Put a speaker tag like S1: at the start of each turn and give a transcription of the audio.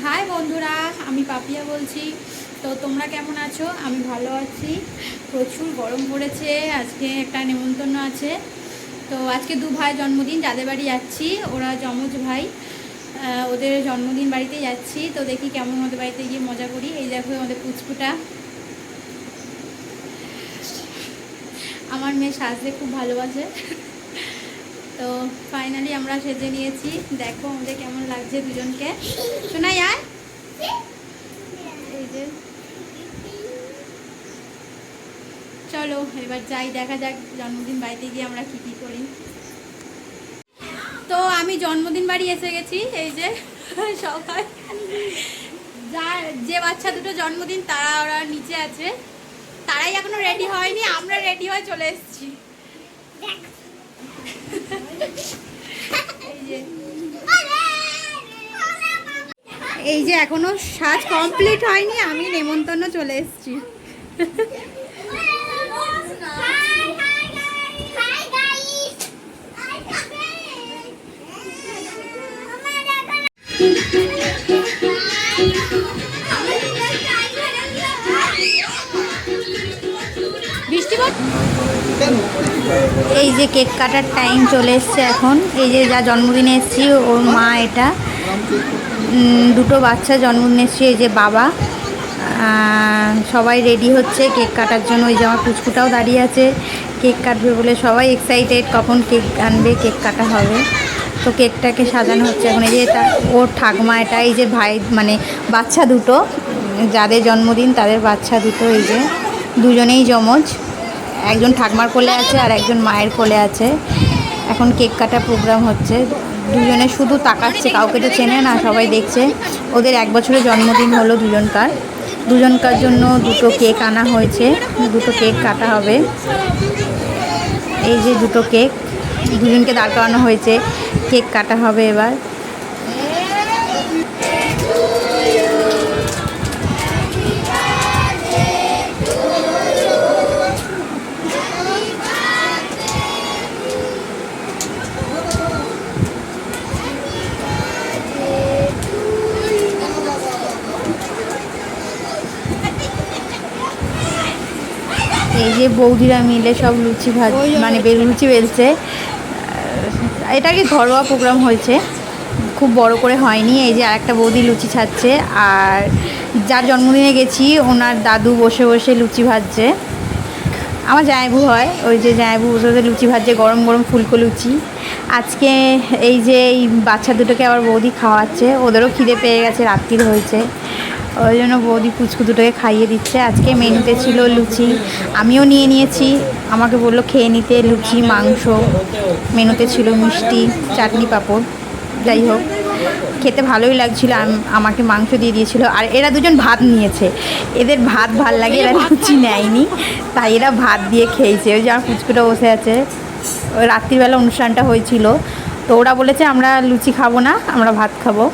S1: High বন্ধুরা, আমি পাপিয়া বলছি। তো তোমরা কেমন আছো? আমি ভালো আছি। প্রচুর গরম পড়েছে। আজকে একটা নেমন্তন্ন আছে। তো আজকে দু ভাই জন্মদিন, যাদের বাড়ি যাচ্ছি ওরা যমজ ভাই। ওদের জন্মদিন বাড়িতে যাচ্ছি। তো দেখি কেমন ওদের বাড়িতে গিয়ে মজা করি। এই দেখো আমাদের পুচকুটা। আমার মেয়ে সাজতে খুব ভালোবাসে। তো ফাইনালি আমরা সেজে নিয়েছি। দেখো আমাদের কেমন লাগছে দুজনকে। শোনাই আয়। এই যে চলো এবার যাই, দেখা যাক জন্মদিন বাড়িতে গিয়ে আমরা কি করি। তো আমি জন্মদিন বাড়ি এসে গেছি। এই যে সবাই, যে বাচ্চা দুটো জন্মদিন ওরা নিচে আছে। তারাই এখনো রেডি হয়নি, আমরা রেডি হয়ে চলে এসেছি। এই যে এখনো সাজ কমপ্লিট হয়নি, আমি নেমন্তন্ন চলে এসেছি। এই যে কেক কাটার টাইম চলে এসছে এখন। এই যে যা জন্মদিনে এসেছি ওর মা, এটা দুটো বাচ্চা জন্মদিন এসছে। এই যে বাবা, সবাই রেডি হচ্ছে কেক কাটার জন্য। ওই যে আমার পুচকুটাও দাঁড়িয়ে আছে কেক কাটবে বলে। সবাই এক্সাইটেড কখন কেক আনবে, কেক কাটা হবে। তো কেকটাকে সাজানো হচ্ছে এখন। এই যে ওর ঠাকমা, এটা এই যে ভাই মানে বাচ্চা দুটো, যাদের জন্মদিন তাদের বাচ্চা দুটো। এই যে দুজনেই যমজ, একজন ঠাকমার কোলে আছে আর একজন মায়ের কোলে আছে। এখন কেক কাটা প্রোগ্রাম হচ্ছে। দুজনে শুধু তাকাচ্ছে, কাউকে তো চেনে না, সবাই দেখছে। ওদের 1 বছরের জন্মদিন হলো দুজনকার জন্য দুটো কেক আনা হয়েছে। দুটো কেক কাটা হবে। এই যে দুটো কেক দুজনকে দাঁড় করানো হয়েছে, কেক কাটা হবে এবার। এই যে বৌদিরা মিলে সব লুচি মানে লুচি বেলছে। এটা কি ঘরোয়া প্রোগ্রাম হয়েছে, খুব বড় করে হয়নি। এই যে আরেকটা বৌদি লুচি ছাড়ছে। আর যার জন্মদিনে গেছি ওনার দাদু বসে বসে লুচি ভাজছে। আমার জামাইবু হয়, ওই যে জামাইবু বসে বসে লুচি ভাজছে, গরম গরম ফুলকো লুচি। আজকে এই যে এই বাচ্চা দুটোকে আবার বৌদি খাওয়াচ্ছে। ওদেরও খিদে পেয়ে গেছে, রাত্রির হয়েছে, ওই জন্য বৌদি পুচকু দুটোকে খাইয়ে দিচ্ছে। আজকে মেনুতে ছিল লুচি, আমিও নিয়ে নিয়েছি। আমাকে বললো খেয়ে নিতে, লুচি মাংস। মেনুতে ছিল মিষ্টি, চাটনি, পাঁপড়। যাই হোক, খেতে ভালোই লাগছিল। আমাকে মাংস দিয়ে দিয়েছিল। আর এরা দুজন ভাত নিয়েছে, এদের ভাত ভাল লাগে, এরা লুচি নেয়নি, তাই এরা ভাত দিয়ে খেয়েছে। ওই যে আমার পুচকুটা বসে আছে। রাত্রিবেলা অনুষ্ঠানটা হয়েছিল, তো ওরা বলেছে আমরা লুচি খাবো না, আমরা ভাত খাবো।